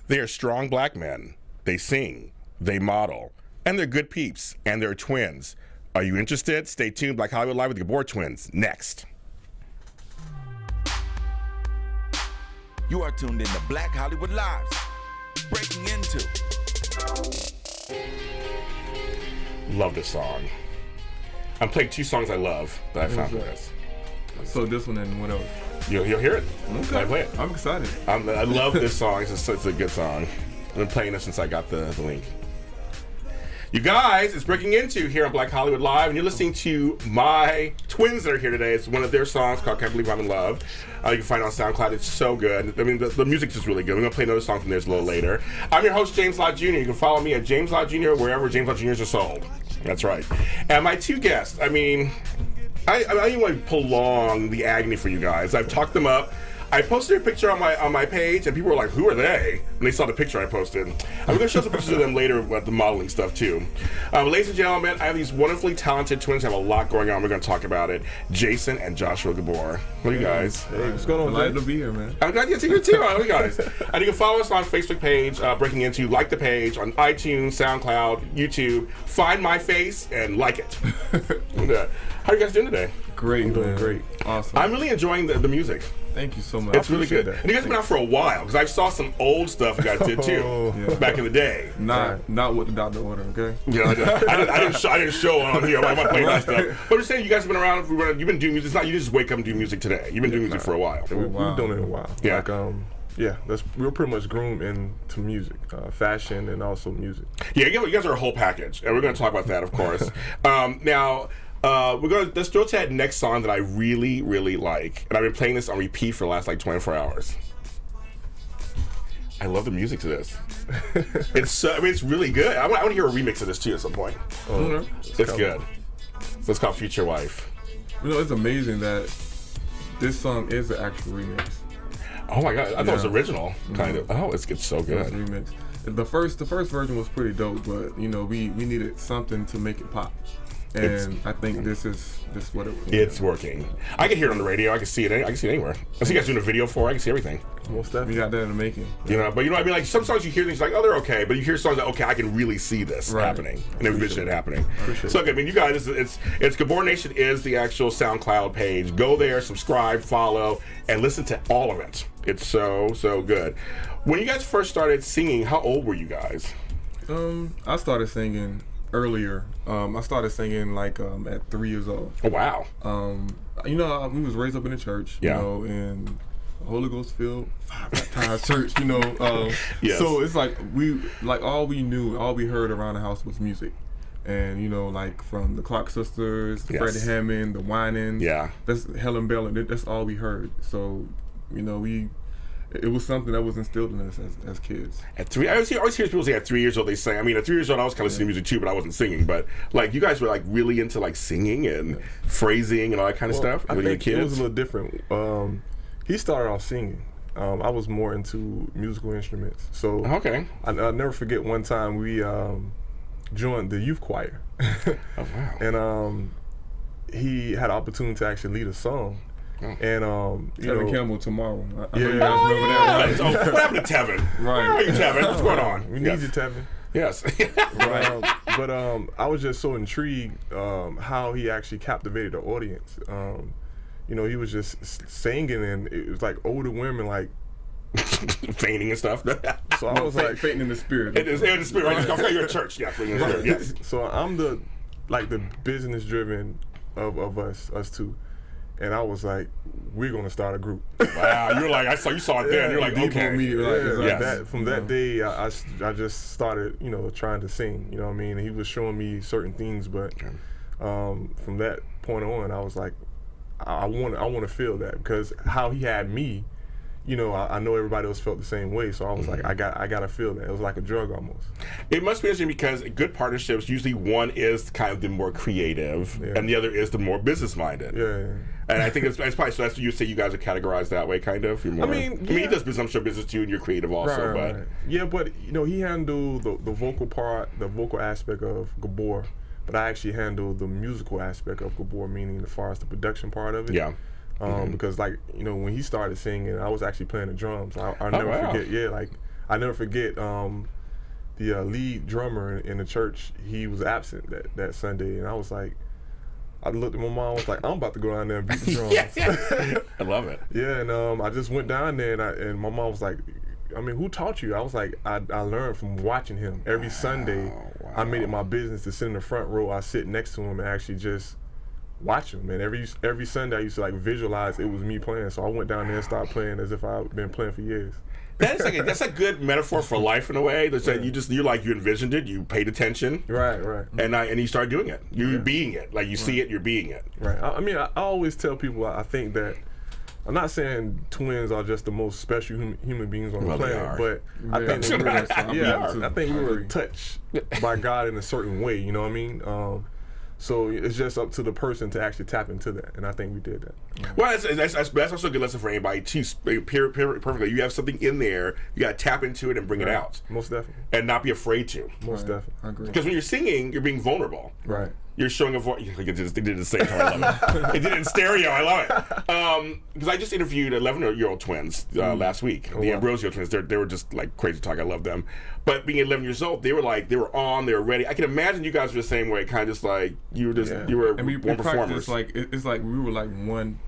They are strong black men. They sing, they model, and they're good peeps, and they're twins. Are you interested? Stay tuned. Black Hollywood Live with the GBOR Twins. Next. You are tuned in to Black Hollywood Lives. Breaking into. Love this song. I'm playing two songs I love that I found for this. So this one and what else? You'll hear it. Okay. I play it. I'm excited. I love this song. It's a good song. I've been playing it since I got the link. You guys, it's Breaking Into here on Black Hollywood Live, and you're listening to my twins that are here today. It's one of their songs called Can't Believe I'm in Love. You can find it on SoundCloud. It's so good. I mean, the music's just really good. We're going to play another song from theirs a little later. I'm your host, James Lott Jr. You can follow me at James Lott Jr. wherever James Lott Jr.'s are sold. That's right. And my two guests, I mean, I didn't want to prolong the agony for you guys. I've talked them up. I posted a picture on my page, and people were like, "Who are they?" When they saw the picture I posted. I'm going to show some pictures of them later with the modeling stuff too. Ladies and gentlemen, I have these wonderfully talented twins. Have a lot going on. We're going to talk about it. Jason and Joshua GBOR. What are you guys? Hey, what's going on? Glad to be here, man. I'm glad you're here too. How are you guys? And you can follow us on Facebook page, Breaking Into. Like the page on iTunes, SoundCloud, YouTube. Find my face and like it. How are you guys doing today? Great, doing great. Awesome. I'm really enjoying the music. Thank you so much. It's really good. And you guys have been out for a while, because I saw some old stuff you guys did too, back in the day. Not with the doctor order, okay? Yeah, I didn't show on here. I'm not playing that stuff. But I'm just saying, you guys have been around. You've been doing music. It's not you just wake up and do music today. You've been doing music for a while. We've been doing it a while. Yeah. We're pretty much groomed into music, fashion, and also music. Yeah, you guys are a whole package, and we're going to talk about that, of course. Now. Let's throw to that next song that I really, really like, and I've been playing this on repeat for the last like 24 hours. I love the music to this. It's really good. I want to hear a remix of this too at some point. It's good. So it's called Future Wife. You know, it's amazing that this song is the actual remix. Oh my God, I thought it was original, kind of. Oh, it's so good. It's remix. The first version was pretty dope, but you know, we needed something to make it pop. And I think this is what it was. It's working. I can hear it on the radio. I can see it. I can see it anywhere. I see you guys doing a video for it. I can see everything. Most definitely. We got that in the making. You know, but you know what I mean? Like some songs you hear things like, oh, they're okay. But you hear songs like, okay, I can really see this happening. And envision it happening. So, I mean, you guys, it's GBOR Nation is the actual SoundCloud page. Go there, subscribe, follow, and listen to all of it. It's so good. When you guys first started singing, how old were you guys? I started singing earlier. I started singing like at 3 years old. Oh wow. You know, we was raised up in the church, you know, in Holy Ghost filled, baptized church, you know. Yes. So it's like all we heard around the house was music. And you know, like from the Clark Sisters, Freddie Hammond, the Whining, that's Helen Bell, and that's all we heard. So, you know, it was something that was instilled in us as kids. At 3, I always hear people say at 3 years old they sang. I mean, at 3 years old I was kind of listening to music too, but I wasn't singing. But like you guys were like really into like singing and phrasing and all that kind of stuff. I think it was a little different. He started off singing. I was more into musical instruments. So I'll never forget one time we joined the youth choir. Oh wow! And he had an opportunity to actually lead a song. And Tevin Campbell tomorrow. I know Yeah. you guys remember that, right? What happened to Tevin? Right. Where are you, Tevin? What's going on? We need you, Tevin. Yes. But I was just so intrigued how he actually captivated the audience. You know, he was just singing, and it was like older women like fainting and stuff. So I was like fainting in the spirit. It is in the spirit. Right? Okay, you're at church. Yeah, fainting in the spirit. Yes. So I'm the business driven of us two. And I was like, we're gonna start a group. Wow, you're like, you saw it then. You're like, okay. From that day, I just started, you know, trying to sing. You know what I mean? And he was showing me certain things, but from that point on, I was like, I want to feel that, because how he had me, you know, I know everybody else felt the same way. So I was like, I got to feel that. It was like a drug almost. It must be interesting because good partnerships, usually one is kind of the more creative and the other is the more business minded. Yeah. And I think it's probably, so that's what you say you guys are categorized that way, kind of. You're more, I mean, he does business, I'm sure business too, and you're creative also. Right. Yeah, but you know, he handled the vocal part, the vocal aspect of GBOR, but I actually handled the musical aspect of GBOR, meaning as far as the production part of it. Yeah. Because like, you know, when he started singing, I was actually playing the drums. I'll never forget. Yeah, like I never forget the lead drummer in the church. He was absent that Sunday, and I was like, I looked at my mom. I was like, I'm about to go down there and beat the drums. Yeah. I love it. Yeah, and I just went down there, and my mom was like, I mean, who taught you? I was like, I learned from watching him. Every Sunday, I made it my business to sit in the front row. I sit next to him and actually just watch him. And every Sunday, I used to like visualize it was me playing. So I went down there and started playing as if I've been playing for years. That's a good metaphor for life in a way. That's that you envisioned it, you paid attention, right, and you started doing it. You're being it, like you see it, you're being it. Right. I mean, I always tell people I think that I'm not saying twins are just the most special human beings on the planet, but I think I think we were touched by God in a certain way. You know what I mean? So it's just up to the person to actually tap into that, and I think we did that. Well, that's also a good lesson for anybody too. Perfectly, you have something in there, you got to tap into it and bring it out. Most definitely, and not be afraid to. Most definitely, I agree. Because when you're singing, you're being vulnerable. Right. You're showing a voice. They did it at the same time. I love it. They did it in stereo. I love it. Because I just interviewed 11-year-old twins last week. The Ambrosio twins. They were just like crazy talk. I love them. But being 11 years old, they were on. They were ready. I can imagine you guys were the same way. Kind of just like you were and we performers. Like it's like we were like one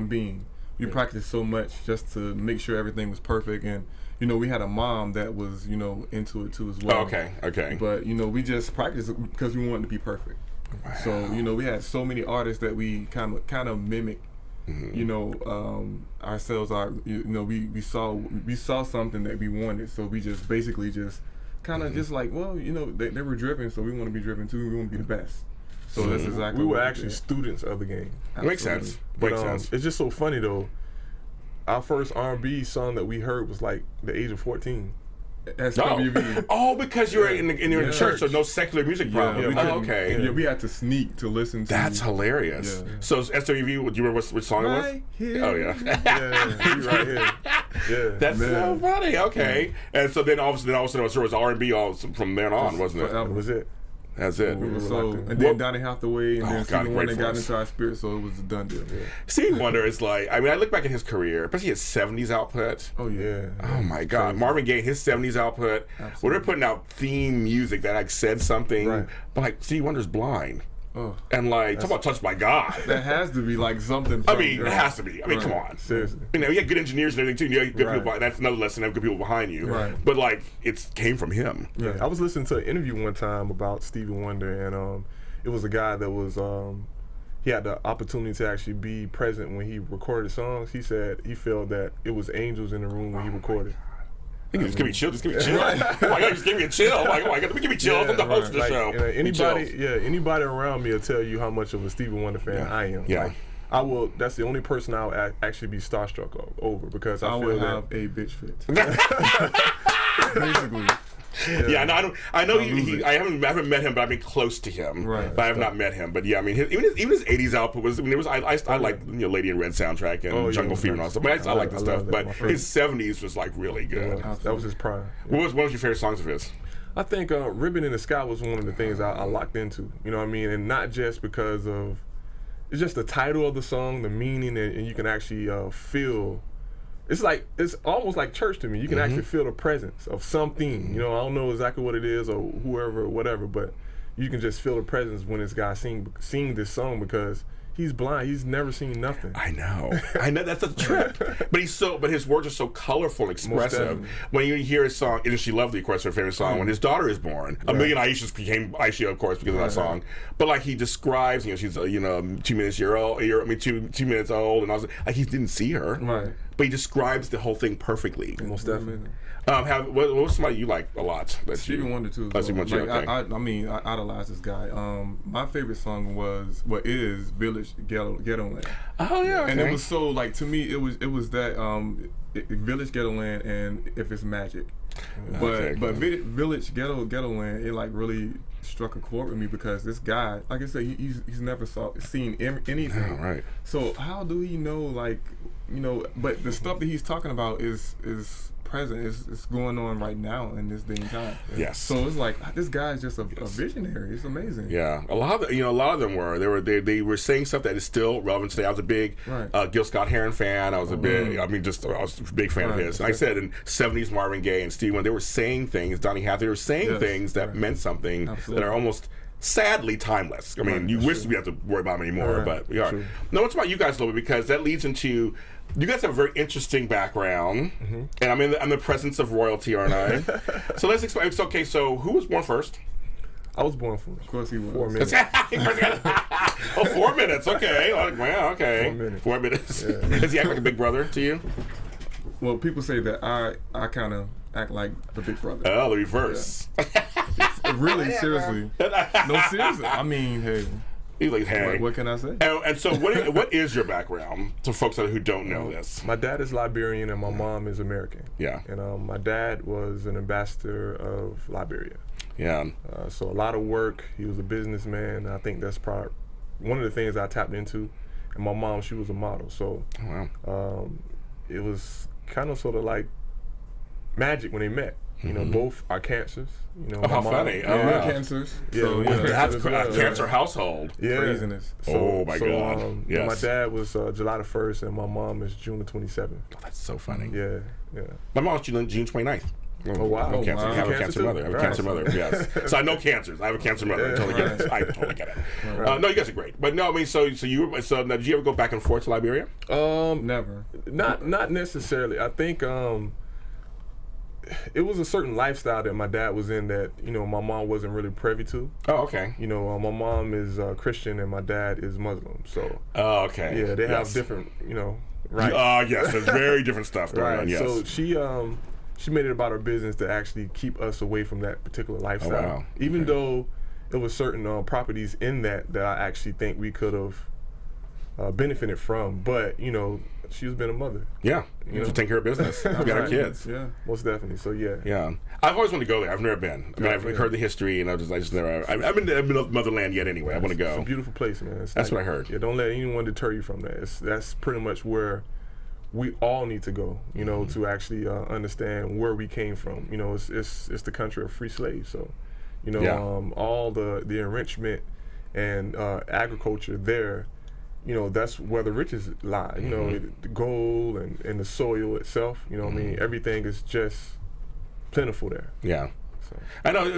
being. We practiced so much just to make sure everything was perfect, and we had a mom that was into it too as well. Okay. But we just practiced because we wanted to be perfect. Wow. So we had so many artists that we kind of mimic. Ourselves. We saw something that we wanted, so we just basically just kind of just like, well, they were driven, so we want to be driven too. We want to be the best. So that's exactly. We were actually students of the game. Makes sense. But it's just so funny though. Our first R&B song that we heard was like the age of 14. SWV. Oh, because you're in the church, so no secular music problem. Yeah, we had to sneak to listen to. That's hilarious. Yeah. So SWV, do you remember which song it was? Right here. Oh yeah. Right here. Yeah. That's so funny. Okay. Yeah. And so then all of a sudden it was R&B all from then on, wasn't it? That was it. That's it. And then Donny Hathaway, and then Stevie Wonder got into our spirit, so it was a done deal. Yeah. Stevie Wonder is like, I mean, I look back at his career, especially his 70s output. Oh, yeah. Oh, my God. Marvin Gaye, his 70s output, where they're putting out theme music that said something, but Stevie Wonder's blind. Oh, and talk about touched by God. That has to be something. It has to be. I mean, come on. Seriously. You get good engineers and everything too. You have good people. That's another lesson. Have good people behind you. Right. But it came from him. Yeah. I was listening to an interview one time about Stevie Wonder, and it was a guy that was he had the opportunity to actually be present when he recorded songs. He said he felt that it was angels in the room when he recorded. Just give me chill. Just give me chill. Oh my God, just give me a chill. Oh my God, give me chill. I'm the host of the show. Anybody around me will tell you how much of a Stevie Wonder fan I am. Yeah. I will. That's the only person I'll actually be starstruck over because I feel have a bitch fit. Basically. Yeah, I know I haven't met him, but I've been close to him. Right. But I have not met him. But yeah, I mean, even his '80s output was. I mean, I like Lady in Red soundtrack and Jungle Fever and all stuff. I like this stuff. But his '70s was really good. Yeah, that was his prime. Yeah. What was your favorite songs of his? I think "Ribbon in the Sky" was one of the things I locked into. You know what I mean, and not just because of it's just the title of the song, the meaning, and you can actually feel. It's almost like church to me. You can actually feel the presence of something. I don't know exactly what it is or whoever or whatever, but you can just feel the presence when this guy sing this song because he's blind. He's never seen nothing. I know. That's a trip. But his words are so colorful and expressive. When you hear his song, Isn't She Lovely, of course, her favorite song, when his daughter is born. A million Aishas became Aisha, of course, because of that song. But he describes, she's 2 minutes old, two minutes old, and I was he didn't see her. Right. But he describes the whole thing perfectly. Most definitely. What was somebody you like a lot? Stevie Wonder too. I idolize this guy. My favorite song is Village Ghettoland. Oh yeah, and it was so to me it was that Village Ghettoland and If It's Magic. But Village Ghettoland it really struck a chord with me because this guy, like I said, he's never seen anything. Oh, right. So how do he know but the stuff that he's talking about is present. It's going on right now in this day and time. Yes. So it's like this guy's just a visionary. It's amazing. Yeah, a lot of them were. They were saying stuff that is still relevant today. I was a big Gil Scott-Heron fan. I was a big. I was a big fan of his. And like I said, in '70s Marvin Gaye and Stevie Wonder, they were saying things. Donny Hathaway, they were saying things that meant something that are almost sadly timeless. I mean, you wish we have to worry about them anymore, but we are. True. Now, what's about you guys a little bit, because that leads into. You guys have a very interesting background, and I'm in the presence of royalty, aren't I? So let's explain. It's okay. So who was born first? I was born first. Of course he was. 4 minutes. 4 minutes. Okay. Wow. Okay. 4 minutes. 4 minutes. Yeah. Does he act like a big brother to you? Well, people say that I kind of act like the big brother. Oh, the reverse. Yeah. Really, seriously. No, seriously. I mean, hey. He's like, hey. What can I say? And so, what is your background to folks who don't know this? My dad is Liberian and my mom is American. Yeah. And my dad was an ambassador of Liberia. Yeah. So a lot of work. He was a businessman. I think that's probably one of the things I tapped into. And my mom, she was a model. So it was kind of sort of like magic when they met. You know, both are cancers. You know, how funny! Cancers. Yeah, so, that's cancer household. Yeah, craziness. So, my God! Yes. My dad was July the 1st, and my mom is June the 27th. Oh, that's so funny. Yeah. My mom's June 29th. Oh wow! I have a cancer mother. I have a cancer mother. Yes. So I know cancers. I have a cancer mother. I totally get it. I totally get it. No, you guys are great. But no, I mean, so now, did you ever go back and forth to Liberia? Never. Not necessarily. I think it was a certain lifestyle that my dad was in that, you know, my mom wasn't really privy to. Oh, okay. You know, my mom is Christian and my dad is Muslim. So. Oh, okay. Yeah, they have different, you know. Right. Yes, there's very different stuff going on. Yes. So she made it about her business to actually keep us away from that particular lifestyle. Oh, wow. Even though there was certain properties in that I actually think we could have benefited from, but you know. She's been a mother. Yeah, you know, to take care of business. We got our kids. Yeah, most definitely. So yeah. Yeah, I've always wanted to go there. I've never been. I mean, I've heard the history, and I just never. I've been to motherland yet. Anyway, I want to go. It's a beautiful place, man. That's what I heard. Yeah, don't let anyone deter you from that. That's pretty much where we all need to go. You know, to actually understand where we came from. You know, it's the country of free slaves. So, you know, all the enrichment and agriculture there. You know, that's where the riches lie. You know, the gold and the soil itself. You know what I mean? Everything is just plentiful there. Yeah. So. I know.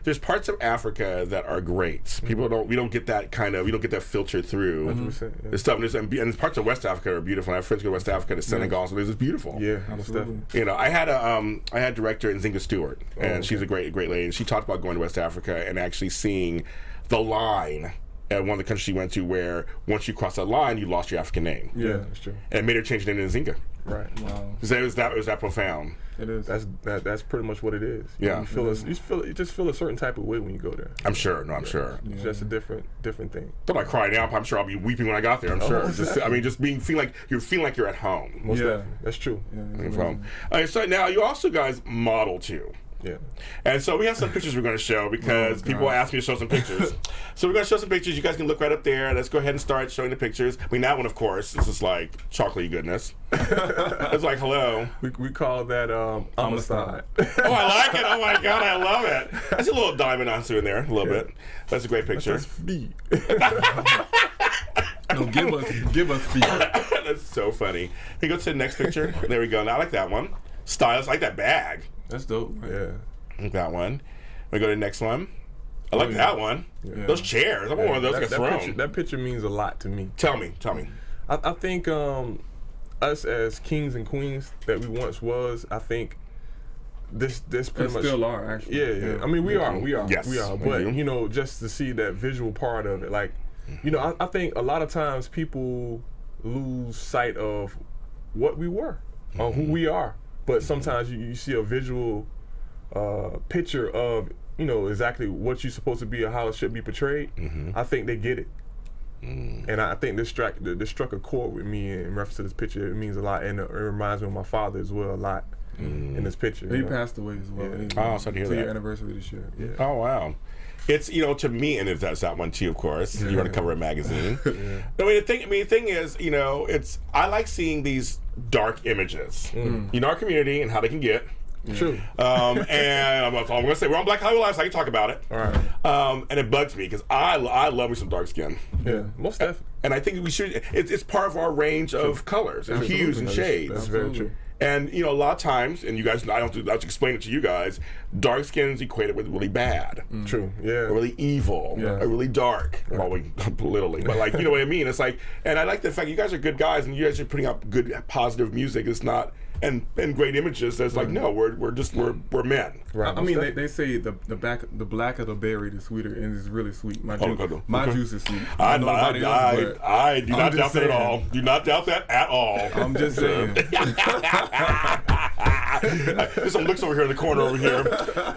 There's parts of Africa that are great. We don't get that filter through. 100%. The stuff, and parts of West Africa are beautiful. I have friends go to West Africa to Senegal, so it's beautiful. Yeah, absolutely. You know, I had director Nzinga Stewart, and she's a great lady, and she talked about going to West Africa and actually seeing the line at one of the countries she went to, where once you cross that line, you lost your African name. Yeah, that's true. And it made her change the name to Nzinga. Right. Wow. It was that profound. It is. That's pretty much what it is. Yeah. You just feel a certain type of way when you go there. I'm sure. No, I'm sure. It's just a different thing. Don't I cry now? I'm sure I'll be weeping when I got there. I'm sure. Just feeling like you're at home. Most definitely. That's true. Yeah, all right, so now you also guys model too. Yeah. And so we have some pictures we're going to show because people asked me to show some pictures. So we're going to show some pictures. You guys can look right up there. Let's go ahead and start showing the pictures. I mean, that one, of course, is just like chocolatey goodness. It's like, hello. We call that homicide. Oh, I like it. Oh, my God, I love it. There's a little diamond onto in there, a little bit. That's a great picture. That's feet. No, give us feet. That's so funny. Can we go to the next picture? There we go. Now I like that one. Styles, I like that bag. That's dope. Yeah. I like that one. We go to the next one. I like that one. Yeah. Those chairs. I want one of those to get thrown. That picture means a lot to me. Tell me. I think us as kings and queens that we once was, I think this pretty much still are actually. Yeah. I mean, we are. Yes, we are. But you know, just to see that visual part of it, like, you know, I think a lot of times people lose sight of what we were or who we are. But sometimes you see a visual picture of, you know, exactly what you're supposed to be or how it should be portrayed. I think they get it. And I think this struck a chord with me in reference to this picture. It means a lot, and it reminds me of my father as well a lot. in this picture. He passed away as well. Yeah. Oh, sorry to hear that. 2-year anniversary this year. Yeah. Oh, wow. It's, to me, and that's that one too, of course. You want to cover a magazine. I mean, the thing is, I like seeing these dark images. Our community and how they can get. True. And I'm going to say, we're on Black Hollywood Live, so I can talk about it. All right. And it bugs me because I love me some dark skin. Yeah, most definitely. And I think we should, it's part of our range of colors and hues and shades. That's very true. And, a lot of times, and you guys, I don't have to explain it to you guys, dark skin is equated with really bad. True, yeah. Or really evil. Yeah. Or really dark. Well, literally. But, like, you know what I mean? It's like, and I like the fact you guys are good guys and you guys are putting out good, positive music. It's not, and great images. That's like, no, we're men. Right. I mean, they say the blacker the berry, the sweeter, and it's really sweet. My juice is sweet. I do not doubt that at all. Do not doubt that at all. I'm just saying. There's some looks over here in the corner over here,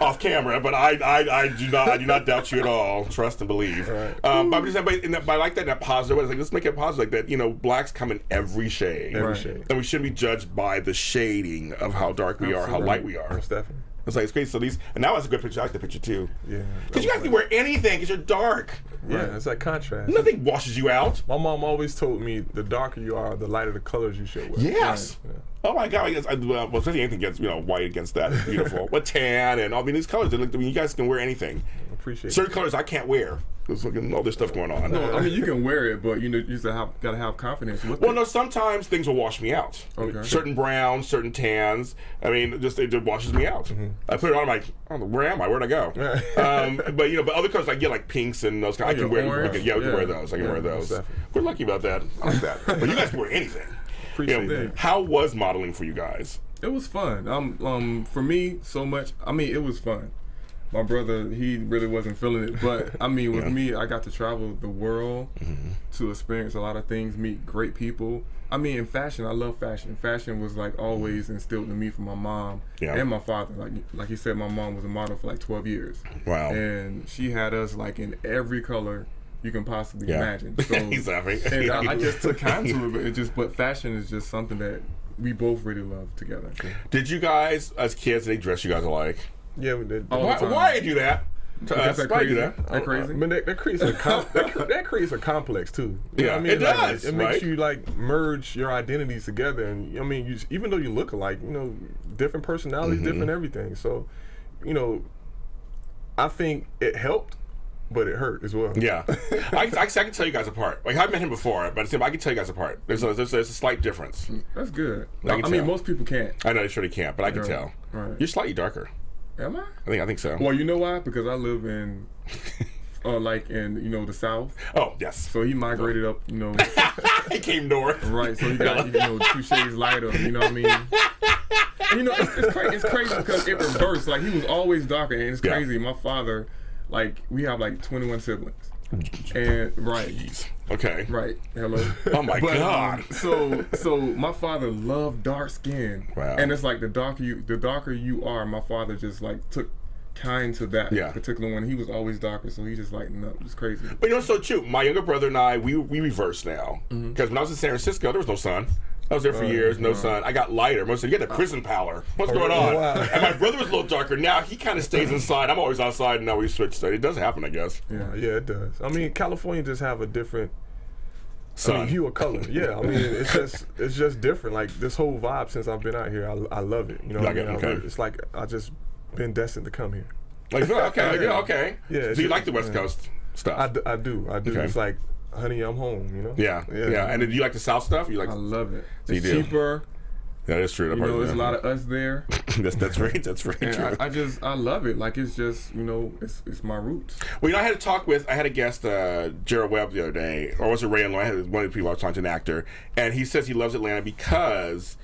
off camera, but I do not doubt you at all. Trust and believe. Right. But I'm just saying, but I like that in that positive way. It's like, let's make it positive, like that. Blacks come in every shade, shade, and we shouldn't be judged by the shading of how dark we are, how light we are. Most definitely. It's like, it's great. So and now it's a good picture. I like the picture too. Yeah. Because you guys can wear anything because you're dark. Yeah, it's like contrast. Nothing washes you out. My mom always told me the darker you are, the lighter the colors you should wear. Yes. Right. Yeah. Oh my God! Well, especially anything against white against that is beautiful, but tan and these colors. You guys can wear anything. Appreciate certain colors I can't wear. There's all this stuff going on. No, I mean you can wear it, but you gotta have confidence with it. Well, no, sometimes things will wash me out. Okay. Certain browns, certain tans. I mean, it just washes me out. I put it on. I'm like, where am I? Where'd I go? But other colors like pinks and those. I can wear. We can wear those. I can wear those. Definitely. We're lucky about that. I like that. But you guys can wear anything. Appreciate that. How was modeling for you guys? It was fun. For me, so much. I mean, it was fun. My brother, he really wasn't feeling it, but I mean, with me, I got to travel the world to experience a lot of things, meet great people. I mean, in fashion, I love fashion. Fashion was like always instilled in me from my mom and my father. Like he said, my mom was a model for like 12 years. Wow. And she had us like in every color you can possibly imagine. So, exactly. And I just took time to it, but fashion is just something that we both really love together. Did you guys, as kids, they dress you guys alike? Yeah, we did. Why do you do that? That crazy. That crazy. I mean, that creates that creates a complex too. You know what I mean? It does. It makes you merge your identities together, and I mean, even though you look alike, different personalities, different everything. So, I think it helped, but it hurt as well. Yeah, I can tell you guys apart. Like I've met him before, but I can tell you guys apart. There's a slight difference. That's good. I mean, most people can't. I know they surely can't, but I can tell. Right. You're slightly darker. Am I? I think so. Well, you know why? Because I live in, the South. Oh yes. So he migrated up. He came north. Right. So he got 2 shades lighter. You know what I mean? It's crazy because it reversed. Like he was always darker, and it's crazy. My father, we have 21 siblings. And Jeez. Okay. Right. Hello. Oh my God. So my father loved dark skin. Wow. And it's like the darker you are, my father just took kind to that particular one. He was always darker, so he just no, it's crazy. But it's so true. My younger brother and I, we reversed now. Because when I was in San Francisco, there was no sun. I was there for years, no sun. I got lighter. Most of you get the prison pallor. What's going on? Wow. And my brother was a little darker. Now he kind of stays inside. I'm always outside, and now we switched. So it does happen, I guess. Yeah, it does. I mean, California just have a different sun, hue of color. Yeah, I mean, it's just different. Like this whole vibe since I've been out here, I love it. It's like I just been destined to come here. Okay. Yeah. So you like the West Coast stuff? I do. Okay. It's like, honey, I'm home. Yeah. And do you like the South stuff? I love it. So it's cheaper. That is true. There's a lot of us there. That's very true. I love it. It's just it's my roots. Well, I had a guest, Gerald Webb, the other day, or was it Ray Allen? I had one of the people I was talking to, an actor, and he says he loves Atlanta because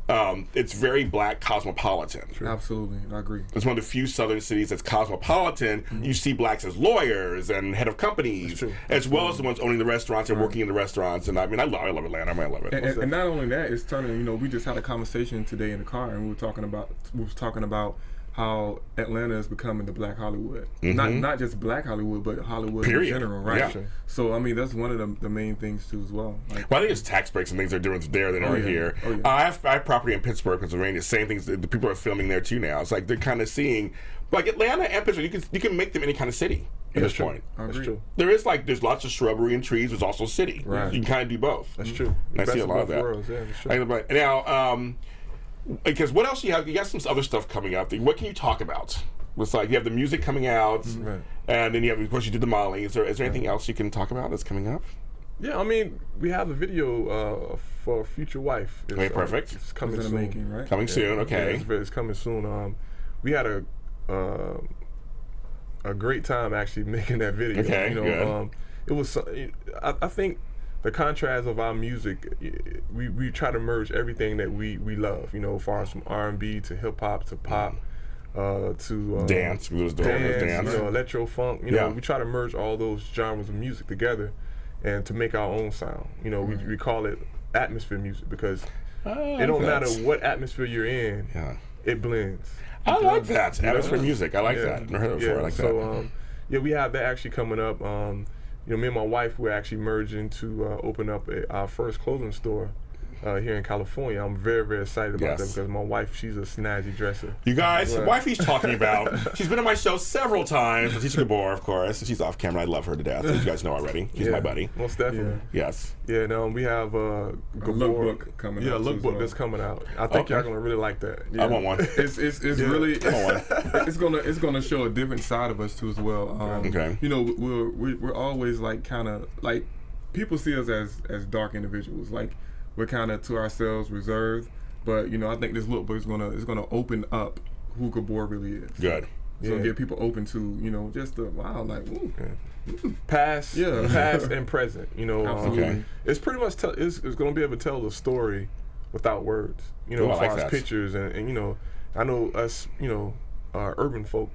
it's very black cosmopolitan. Absolutely, I agree. It's one of the few southern cities that's cosmopolitan. You see blacks as lawyers and head of companies, as well as the ones owning the restaurants and working in the restaurants. And I love Atlanta. I love it. And not only that, it's turning. We just had a conversation today in the car, and we were talking about how Atlanta is becoming the Black Hollywood. Not just Black Hollywood, but Hollywood in general, right? Yeah. So I mean, that's one of the main things too as well. Like, well, I think it's tax breaks and things they're doing there that aren't here. Oh, yeah. I have property in Pittsburgh, Pennsylvania. Same things. The people are filming there too now. It's like they're kind of seeing, like Atlanta and Pittsburgh. You can make them any kind of city at this point. That's true. There's lots of shrubbery and trees. There's also city. Right. You can kind of do both. That's true. I see a lot of that. Worlds. Yeah, that's true. Now, because what else do you have? You got some other stuff coming up. What can you talk about? It's like you have the music coming out, and then you have, of course, you did the modeling. Is there anything else you can talk about that's coming up? Yeah, I mean, we have a video for Future Wife. Okay, perfect. It's coming soon. Making, right? Coming soon, okay. Yeah, it's coming soon. We had a great time actually making that video. Okay, good. It was. I think the contrast of our music, we try to merge everything that we love. As far as from R&B to hip hop to pop. To dance, dance. Electro funk. We try to merge all those genres of music together, and to make our own sound. We call it atmosphere music because it don't matter what atmosphere you're in, it blends. I like that atmosphere music. I like that. I've never heard it before. I like that. So we have that actually coming up. Me and my wife, we're actually merging to open up our first clothing store. Here in California. I'm very, very excited about that because my wife, she's a snazzy dresser. You guys, the wife he's talking about, she's been on my show several times. She's GBOR, of course, and she's off camera. I love her to death, as you guys know already. She's my buddy. Most definitely. Yes. Yeah, no, we have a lookbook coming out. Yeah, a lookbook that's coming out. I think y'all gonna really like that. I want one. It's really it's gonna show a different side of us too as well. Okay. We're always like kind of like people see us as dark individuals. Like we're kind of to ourselves reserved, but I think this lookbook is gonna open up who GBOR really is. Good. So get people open to just the like ooh. Past and present. Absolutely. It's pretty much it's gonna be able to tell the story without words. As far as pictures and I know us urban folk.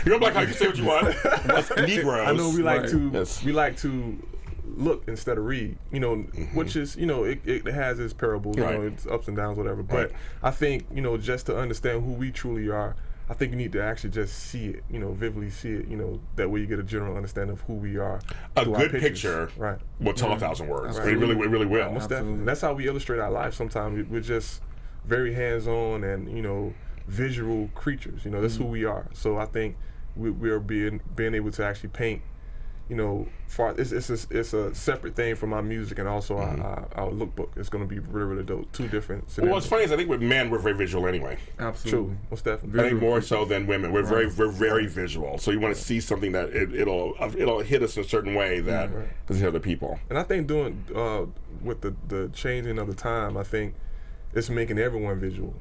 You're like how you say what you want. Negroes. I know we like to look instead of read, which is, it has its parables, its ups and downs, whatever. But I think, just to understand who we truly are, I think you need to actually just see it, vividly see it, that way you get a general understanding of who we are. A good picture will tell 1,000 words. It really will. Most definitely. That's how we illustrate our lives sometimes. We're just very hands-on and, visual creatures. That's who we are. So I think we're being able to actually paint, it's a separate thing from our music and also our lookbook. It's going to be really, really dope. Two different scenarios. Well, what's funny is I think with men we're very visual anyway. Absolutely. True. Most definitely. I think more so than women. We're very visual. So you want to see something that it'll hit us in a certain way that doesn't hit other people. And I think doing with the changing of the time, I think it's making everyone visual.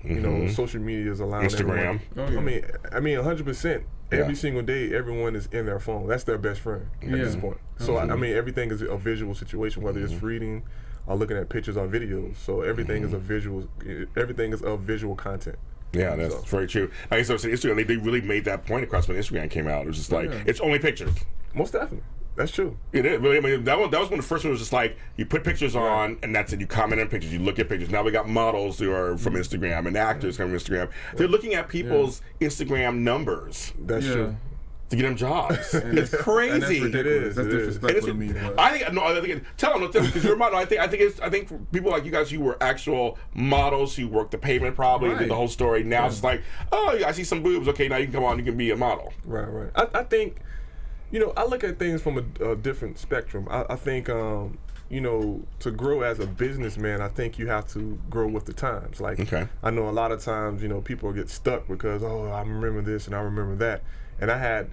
Social media is allowing Instagram. Everyone. I mean, 100%. Every single day, everyone is in their phone. That's their best friend at this point. So I mean, everything is a visual situation, whether it's reading or looking at pictures or videos. So everything is a visual. Everything is of visual content. Yeah, that's very true. Like I said, Instagram, they really made that point across when Instagram came out. It was just like it's only pictures. Most definitely. That's true. It is really. I mean, that was one of the first ones. Was just like you put pictures on, and that's it. You comment on pictures. You look at pictures. Now we got models who are from Instagram and actors from Instagram. They're looking at people's Instagram numbers. That's true. To get them jobs. It's crazy. It is. That's disrespectful to me. I think tell them because you're a model. I think for people like you guys who were actual models who worked the pavement probably and did the whole story. Now it's like, oh, I see some boobs. Okay, now you can come on. You can be a model. Right. I think. I look at things from a different spectrum. I think, to grow as a businessman, I think you have to grow with the times. Like, I know a lot of times, people get stuck because, I remember this and I remember that. And I had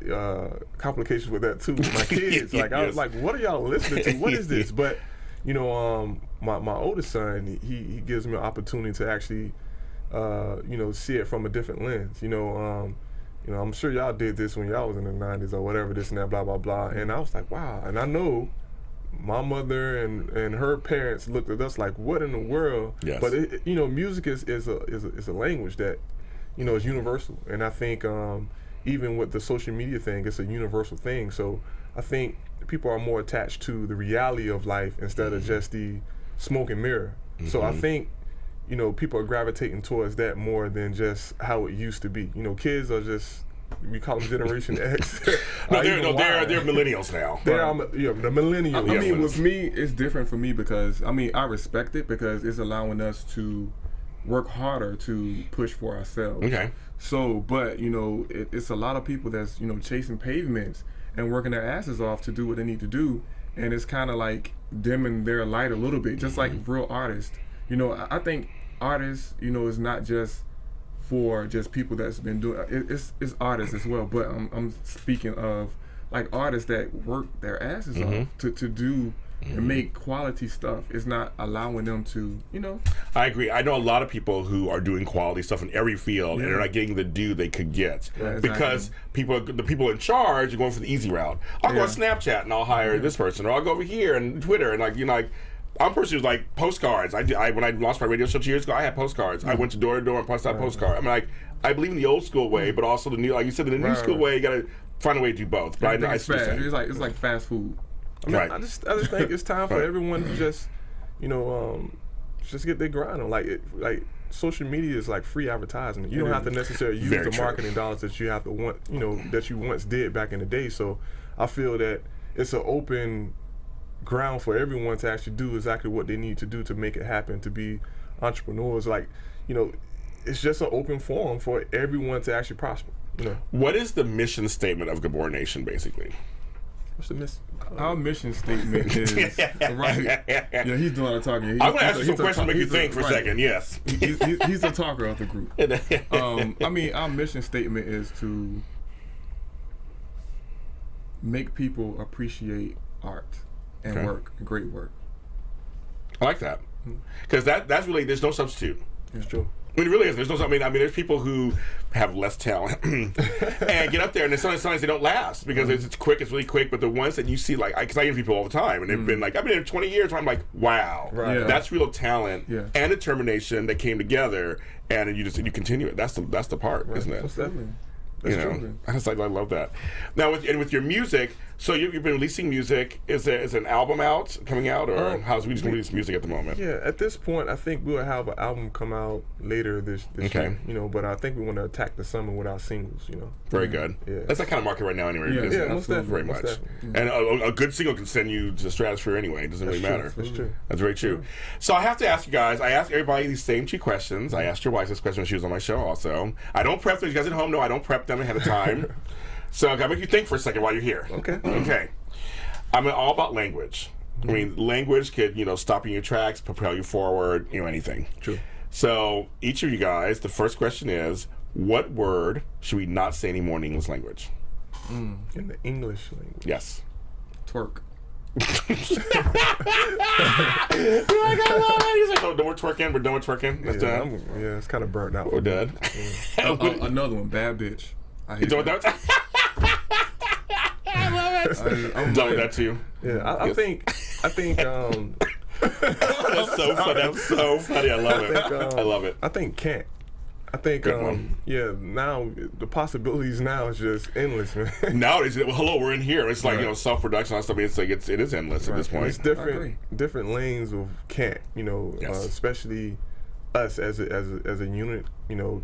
complications with that too with my kids. Like, I was like, what are y'all listening to? What is this? But, my oldest son, he gives me an opportunity to actually, see it from a different lens. I'm sure y'all did this when y'all was in the 90s or whatever, this and that, blah, blah, blah. And I was like, wow. And I know my mother and her parents looked at us like, what in the world? Yes. But, music is a language that, is universal. And I think even with the social media thing, it's a universal thing. So I think people are more attached to the reality of life instead of just the smoke and mirror. So I think, you know, people are gravitating towards that more than just how it used to be. You know, kids are just, we call them Generation X. They're millennials now. They are, the millennials. I mean, with me, it's different for me because, I mean, I respect it because it's allowing us to work harder to push for ourselves. Okay. So, but, you know, it's a lot of people that's, you know, chasing pavements and working their asses off to do what they need to do. And it's kind of like dimming their light a little bit, just like real artists. You know, I think artists, you know, is not just for just people that's been doing it's artists as well. But I'm speaking of like artists that work their asses off to do and make quality stuff. It's not allowing them to, you know. I agree. I know a lot of people who are doing quality stuff in every field and they're not getting the due they could get because the people in charge are going for the easy route. I'll go on Snapchat and I'll hire this person, or I'll go over here and Twitter and I'm a person who's like postcards. When I launched my radio show 2 years ago, I had postcards. I went to door to door and passed out postcards. I mean, I believe in the old school way, but also the new, like you said, the new school way. You got to find a way to do both. But it's like fast food. I mean, I just think it's time for everyone to just, you know, just get their grind on. Like social media is like free advertising. You don't have to necessarily use the marketing dollars that you have to that you once did back in the day. So I feel that it's an open ground for everyone to actually do exactly what they need to do to make it happen, to be entrepreneurs. Like, you know, it's just an open forum for everyone to actually prosper. You know, what is the mission statement of GBOR Nation, basically? What's the mission? Our mission statement is right. Yeah, he's doing the talking. I'm gonna ask you some questions to make you think for a second. Yes, he's the talker of the group. I mean, our mission statement is to make people appreciate art and work, great work. I like that because that's really, there's no substitute. It's true. I mean, it really is. There's no. I mean, there's people who have less talent and get up there, and sometimes they don't last because it's quick. It's really quick. But the ones that you see, like, because I interview people all the time, and they've been like, I've been here 20 years. And I'm like, wow, that's real talent and determination that came together, and you continue it. That's the part, isn't it? Most definitely. That's true. I love that. Now, with your music, so you've been releasing music. Is an album coming out, or how's we just release music at the moment? Yeah, at this point, I think we'll have an album come out later this year. You know, but I think we want to attack the summer with our singles. You know, very good. Yeah, that's that kind of market right now, anyway. Yeah, most definitely, very much. And a good single can send you to the stratosphere anyway. It doesn't really matter. That's true. That's very true. So I have to ask you guys. I ask everybody these same two questions. I asked your wife this question when she was on my show. Also, I don't prep them. You guys at home know I don't prep them ahead of time. So I gotta make you think for a second while you're here. Okay. I'm all about language. I mean, language could, stop you in your tracks, propel you forward, anything. True. So each of you guys, the first question is, what word should we not say anymore in English language? In the English language? Yes. Twerk. He's like, I love it. He's like, no more twerking. We're done with twerking. That's done. It's kind of burnt out. We're done. Another one, bad bitch. I hate that. I love it. I'm done with that too. Yeah, I think. That's so funny. That's so funny. I love it. I love it. I think can't. I think, now the possibilities now is just endless, man. Nowadays, hello, we're in here. It's like, self-production and stuff. It's like, it is endless at this point. It's different lanes of can't, especially us as a unit.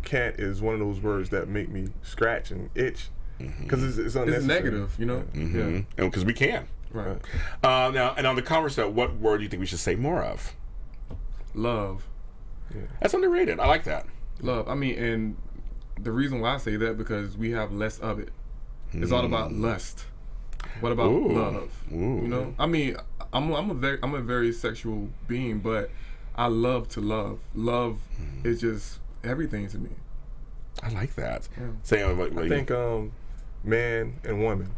Can't is one of those words that make me scratch and itch because it's unnecessary. It's negative, Yeah. And because we can. Right. Now, and on the conversation, what word do you think we should say more of? Love. Yeah. That's underrated. I like that. Love. I mean, and the reason why I say that because we have less of it. It's all about lust. What about love? I mean, I'm a very sexual being, but I love to love. Love is just everything to me. I like that. Yeah. I think man and woman.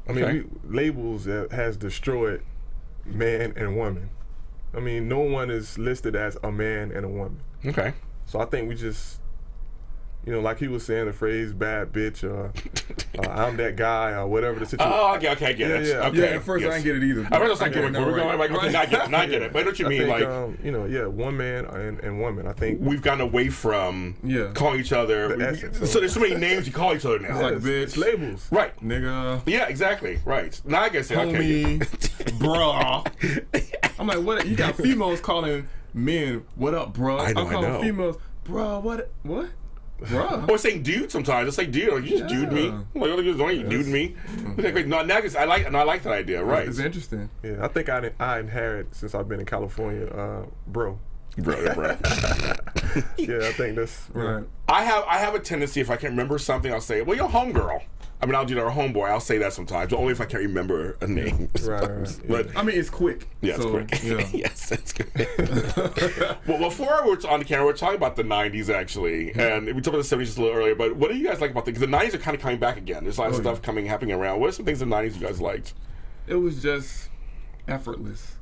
I mean, labels has destroyed man and woman. I mean, no one is listed as a man and a woman. Okay. So I think we just, like he was saying, the phrase "bad bitch" or "I'm that guy" or whatever the situation. Oh, okay, I get it. Yeah. Okay. At first, I didn't get it either. I was like, we're going like, okay, I get it. But what you mean, one man and woman. I think we've gotten away from calling each other. So there's so many names you call each other now. It's like bitch, it's labels, right? Nigga. Yeah, exactly. Right. Now I guess homie, bruh. I'm like, what? You got females calling men, what up, bro? I know. I'm calling females, bro, what? Bro. Or saying dude sometimes. It's like dude, like, you just dude me. I'm like, don't you dude me? Okay, great. No, I like that idea, right? It's interesting. Yeah, I think I inherited since I've been in California, bro. Bro. Yeah, I think that's right. I have a tendency, if I can't remember something, I'll say, well, you're a homegirl. I mean, I'll do that, or homeboy. I'll say that sometimes, but only if I can't remember a name. Right. But I mean, it's quick. yeah, so, it's quick. Yeah. Yes, that's good. Well, before we're on the camera, we're talking about the 90s, actually. And we talked about the 70s just a little earlier, but what do you guys like about the 90s are kind of coming back again. There's a lot of stuff happening around. What are some things in the 90s you guys liked? It was just effortless.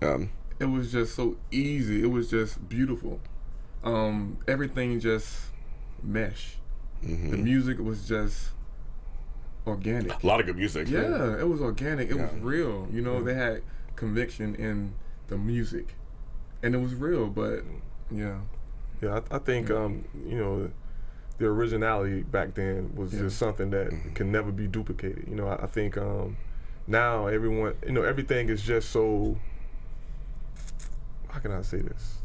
It was just so easy. It was just beautiful. Everything just mesh. The music was just organic. A lot of good music. Yeah, it was organic. It was real. You know, they had conviction in the music, and it was real. But yeah, I think you know, the originality back then was just something that can never be duplicated. You know, I think now everyone, you know, everything is just so. How can I say this?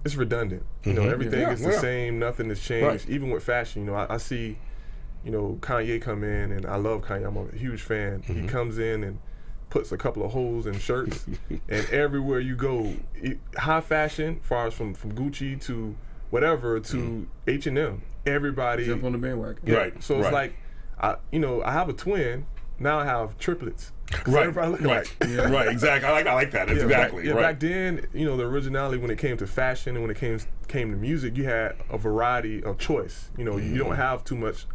It's redundant. You know, everything is the same. Nothing has changed. Right. Even with fashion, you know, I see, you know, Kanye come in, and I love Kanye. I'm a huge fan. He comes in and puts a couple of holes in shirts, and everywhere you go, high fashion, far as from Gucci to whatever to H&M, everybody jump on the bandwagon. Yeah. Right. So it's like, I have a twin. Now I have triplets. Right. Everybody look alike. Yeah. Right. Exactly. I like that. Exactly. Back then, you know, the originality when it came to fashion and when it came to music, you had a variety of choice. You know, you don't have too much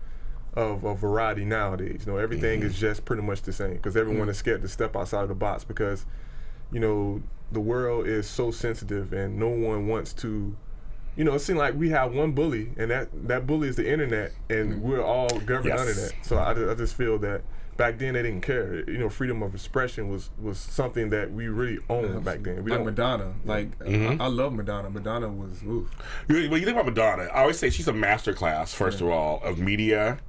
of a variety nowadays. You know, everything is just pretty much the same because everyone is scared to step outside of the box because, you know, the world is so sensitive and no one wants to. You know, it seems like we have one bully, and that bully is the internet, and we're all governed under that. So I just feel that back then they didn't care. You know, freedom of expression was something that we really owned back then. Like Madonna. Like, I love Madonna. Madonna was, oof. When you think about Madonna, I always say she's a master class, first of all, of media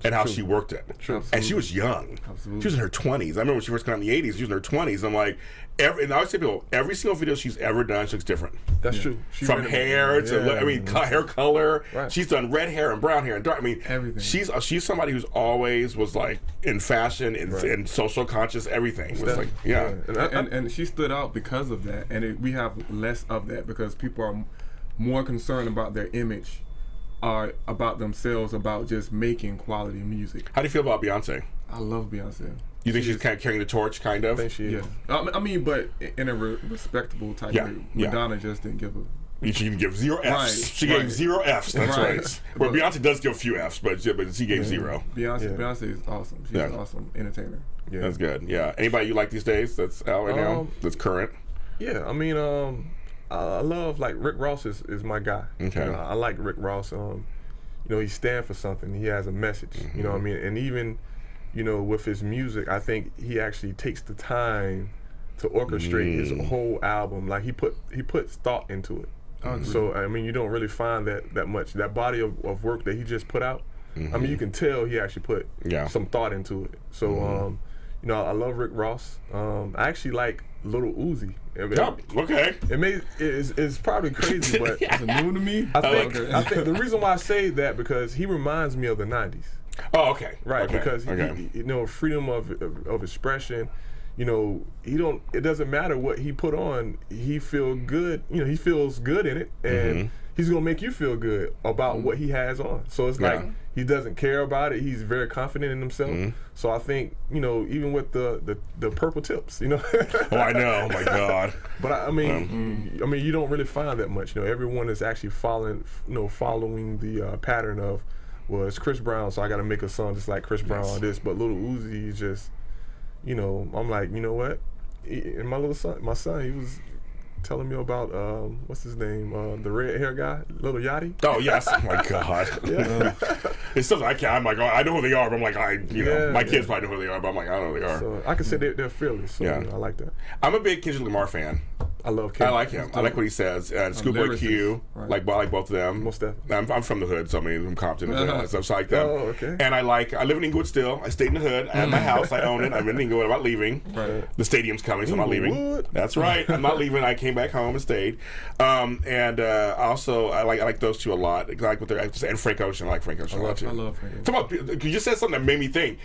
and how she worked it. And she was young. Absolutely. She was in her 20s. I remember when she first came out in the 80s, she was in her 20s. I'm like, and I always say to people, every single video she's ever done, she looks different. That's true. From hair to, hair color. Right. She's done red hair and brown hair and dark. I mean, everything. She's somebody who's always was like in fashion and social conscious, everything. It was like, And she stood out because of that. And we have less of that because people are more concerned about their image, are about themselves, about just making quality music. How do you feel about Beyonce? I love Beyonce. You think she's kind of carrying the torch, kind of? I think she is. Yeah. I mean, but in a respectable type way. Madonna just didn't give a... She didn't give 0 Fs. Right. She gave 0 Fs. That's right. Where Beyonce does give a few Fs, but she gave 0. Beyonce is awesome. She's an awesome entertainer. Yeah. That's good. Yeah. Anybody you like these days that's out right now? That's current? Yeah. I mean, I love, like, Rick Ross is my guy. Okay. You know, I like Rick Ross. You know, he stands for something. He has a message. You know what I mean? And even, you know, with his music, I think he actually takes the time to orchestrate his whole album. Like he puts thought into it. So I mean, you don't really find that much. That body of work that he just put out. I mean, you can tell he actually put some thought into it. So you know, I love Rick Ross. I actually like Little Uzi. Okay. It's probably crazy, but it's new to me. I think the reason why I say that because he reminds me of the '90s. Oh, okay. Right, because he, you know, freedom of expression. You know, it doesn't matter what he put on. He feels good. You know, he feels good in it, and he's gonna make you feel good about what he has on. So it's like he doesn't care about it. He's very confident in himself. So I think, you know, even with the purple tips, you know. Oh, I know. Oh my God. But I mean, you don't really find that much. You know, everyone is actually following the pattern of, well, it's Chris Brown, so I got to make a song just like Chris Brown or this. But Little Uzi is just, you know, I'm like, you know what? And my son, he was telling me about what's his name, the red hair guy, Lil Yachty. Oh yes, oh my God. It's something I can't. I'm like, I know who they are, but I'm like, my kids probably know who they are, but I'm like, I don't know who they are. So I can say they're fearless. So you know, I like that. I'm a big Kendrick Lamar fan. I love Ken. I like him. I like what he says. And Schoolboy Q, like both of them. Most definitely. I'm from the hood, so I mean, I'm Compton and all that stuff. So I like them. Oh, okay. And I live in Inglewood still. I stayed in the hood. I have my house. I own it. I'm in Inglewood. I'm not leaving. Right. The stadium's coming, so I'm not leaving. That's right. I'm not leaving. I came back home and stayed. And also, I like those two a lot. I like what they're and Frank Ocean. I like Frank Ocean a lot too. I love Frank Ocean. You just said something that made me think.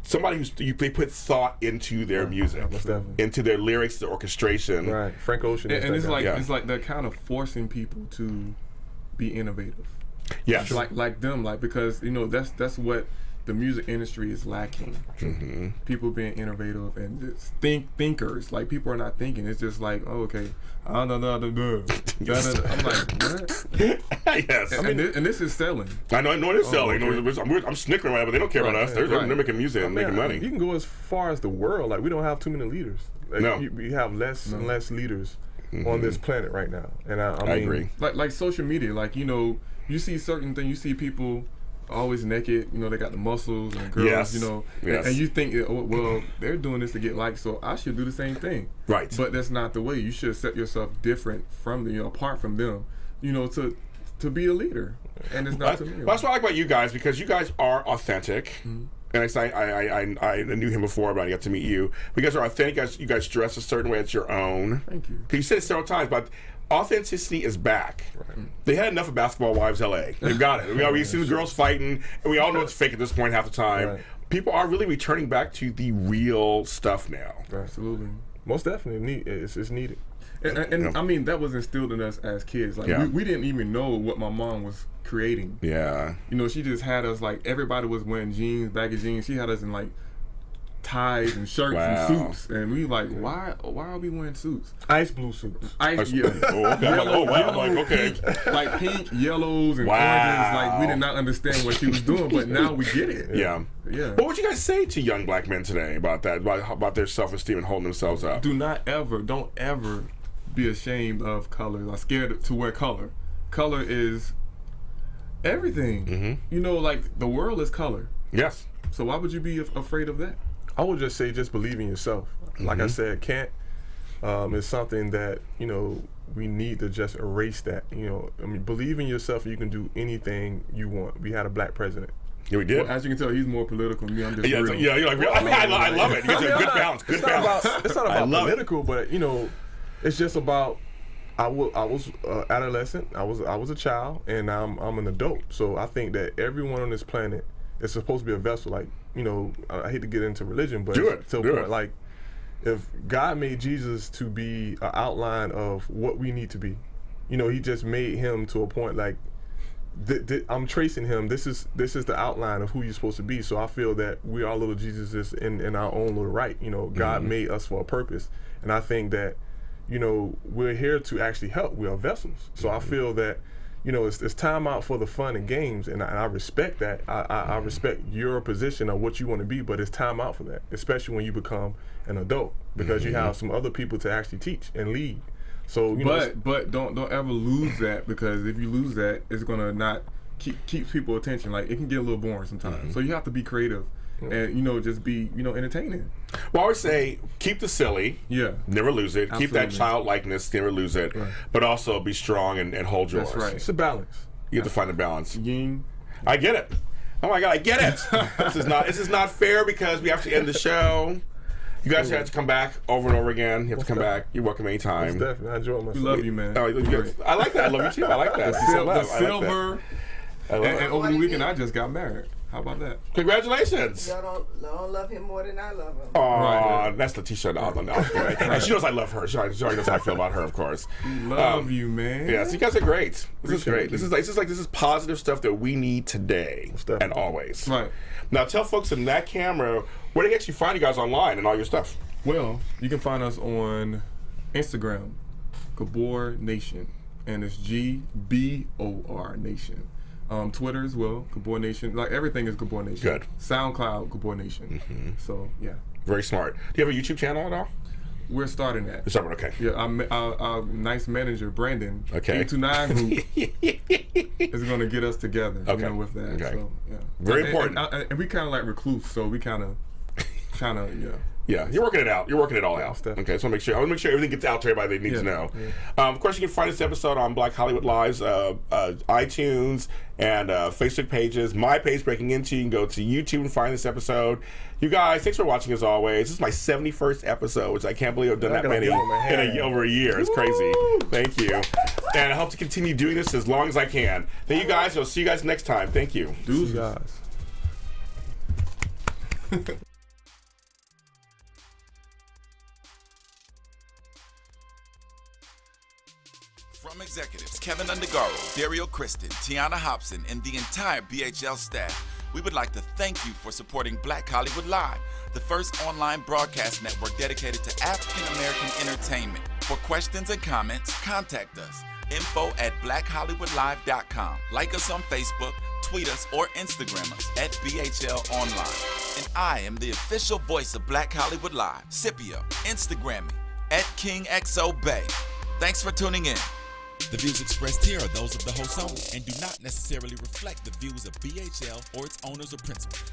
Somebody they put thought into their music, into their lyrics, the orchestration. Right, Frank Ocean. And it's like they're kind of forcing people to be innovative. Yes, like them, because that's what the music industry is lacking. Mm-hmm. People being innovative and just thinkers. Like, people are not thinking. It's just like, oh, okay. I'm like, what? Yes. And this is selling. I know it is selling. Okay. I'm snickering right now, but they don't care about us. They're making music and making money. You can go as far as the world. Like, we don't have too many leaders. Like, no. We have less and less leaders on this planet right now. And I mean, agree. Like social media. Like, you see certain things. You see people always naked, they got the muscles and girls, and you think, well, they're doing this to get likes, so I should do the same thing. Right. But that's not the way. You should set yourself different from them, apart from them, to be a leader. And it's not to me. That's what I like about you guys, because you guys are authentic. Mm-hmm. And I knew him before, but I got to meet you. You guys are authentic. You guys dress a certain way. It's your own. Thank you. Because you said it several times, but authenticity is back. Right. They had enough of Basketball Wives LA. They've got it. We see the girls fighting, and we all know it's fake at this point half the time. Right. People are really returning back to the real stuff now. Right. Absolutely. Most definitely. It's needed. And I mean, that was instilled in us as kids. Like, we didn't even know what my mom was creating. Yeah. She just had us, like, everybody was wearing jeans, baggy jeans. She had us in, like, ties and shirts and suits, and we like, why are we wearing suits? Ice blue suits. Like pink, yellows, and oranges. Like, we did not understand what she was doing, but now we get it. Yeah. What would you guys say to young black men today about that? About their self-esteem and holding themselves up? Don't ever be ashamed of color. I'm scared to wear color. Color is everything. Mm-hmm. Like, the world is color. Yes. So why would you be afraid of that? I would just say, just believe in yourself. Like I said, can't is something that we need to just erase that. Believe in yourself. You can do anything you want. We had a black president. Yeah, we did. Well, as you can tell, he's more political than me. I'm just real. Yeah, you're like real. I love it. You guys have a good balance. Good balance. It's not about political, but it's just about. I was adolescent. I was a child, and I'm an adult. So I think that everyone on this planet is supposed to be a vessel. Like, I hate to get into religion, but like, if God made Jesus to be an outline of what we need to be, he just made him to a point like, I'm tracing him. This is the outline of who you're supposed to be. So I feel that we are little Jesuses in our own little right. God made us for a purpose, and I think that we're here to actually help. We are vessels. So I feel that it's time out for the fun and games, and I respect that. I respect your position of what you want to be, but it's time out for that, especially when you become an adult, because you have some other people to actually teach and lead. So but don't ever lose that, because if you lose that, it's gonna not keep people attention. Like, it can get a little boring sometimes. So you have to be creative. And just be entertaining. Well, I always say, keep the silly, never lose it. Absolutely. Keep that childlikeness, never lose it. Right. But also be strong and hold yours. That's right. It's a balance. You have to find a balance. Yin. I get it. Oh my God, I get it. This is not fair, because we have to end the show. You guys have to come back over and over again. You have to come back. You're welcome anytime. Definitely. I enjoy myself. We love you, man. I like that. I love you too. I like that. The silver. And over the weekend, I just got married. How about that? Congratulations. Y'all don't love him more than I love him. Oh, right. That's the T-shirt. And she knows I love her. She already knows how I feel about her, of course. Love you, man. Yeah, so you guys are great. This is great. This is positive stuff that we need today and always. Right. Now, tell folks in that camera where they actually find you guys online and all your stuff. Well, you can find us on Instagram, GBOR Nation, and it's GBOR Nation. Twitter as well, GBOR Nation. Like, everything is GBOR Nation. Good. SoundCloud, GBOR Nation. So, yeah. Very smart. Do you have a YouTube channel at all? We're starting that. You're starting, okay. Yeah, our nice manager, Brandon, okay. 829 Group, is going to get us together with that. Okay. So, yeah. Very important. And we kind of like recluse, so we kind of kind of, Yeah, you're working it out. You're working it all out. Okay, so I want to make sure everything gets out to everybody that needs to know. Yeah. Of course, you can find this episode on Black Hollywood Live's iTunes and Facebook pages. My page, Breaking Into. You can go to YouTube and find this episode. You guys, thanks for watching as always. This is my 71st episode, which I can't believe I've done that many in over a year. It's crazy. Thank you. And I hope to continue doing this as long as I can. Thank you guys. I'll see you guys next time. Thank you. See you guys. From executives Kevin Undergaro, Dario Kristen, Tiana Hobson, and the entire BHL staff, we would like to thank you for supporting Black Hollywood Live, the first online broadcast network dedicated to African American entertainment. For questions and comments, contact us. info@blackhollywoodlive.com. Like us on Facebook, tweet us, or Instagram us at BHL Online. And I am the official voice of Black Hollywood Live, Scipio. Instagram me @KingXOBay. Thanks for tuning in. The views expressed here are those of the host only and do not necessarily reflect the views of BHL or its owners or principals.